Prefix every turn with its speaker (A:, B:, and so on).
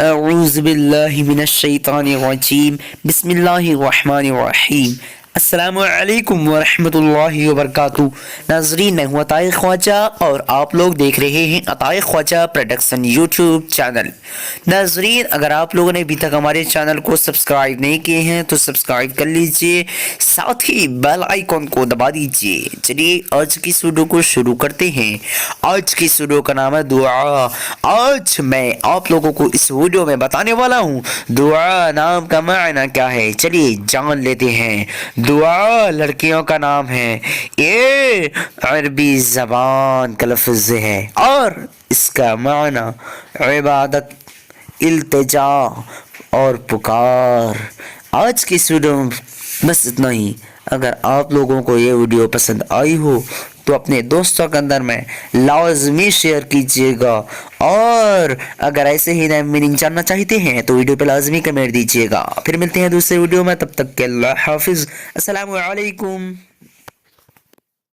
A: اعوذ باللہ من الشیطان الرجیم بسم اللہ الرحمن الرحیم السلام علیکم ورحمۃ اللہ وبرکاتہ۔ ناظرین، میں ہوں عطائے خواجہ اور آپ لوگ دیکھ رہے ہیں عطائے خواجہ پروڈکشن یوٹیوب چینل۔ ناظرین، اگر آپ لوگوں نے ابھی تک ہمارے چینل کو سبسکرائب نہیں کیے ہیں تو سبسکرائب کر لیجئے، ساتھ ہی بیل آئیکن کو دبا دیجئے۔ چلیے آج کی ویڈیو کو شروع کرتے ہیں۔ آج کی ویڈیو کا نام ہے دعا۔ آج میں آپ لوگوں کو اس ویڈیو میں بتانے والا ہوں دعا نام کا معنی کیا ہے۔ چلیے جان لیتے ہیں۔ دعا لڑکیوں کا نام ہے، یہ عربی زبان کا لفظ ہے اور اس کا معنی عبادت، التجا اور پکار۔ آج کی اس ویڈیو میں بس اتنا ہی۔ اگر آپ لوگوں کو یہ ویڈیو پسند آئی ہو تو اپنے دوستوں کے اندر میں لازمی شیئر کیجیے گا، اور اگر ایسے ہی نئے میننگ جاننا چاہتے ہیں تو ویڈیو پہ لازمی کمنٹ دیجیے گا۔ پھر ملتے ہیں دوسرے ویڈیو میں، تب تک کے اللہ حافظ، السلام علیکم۔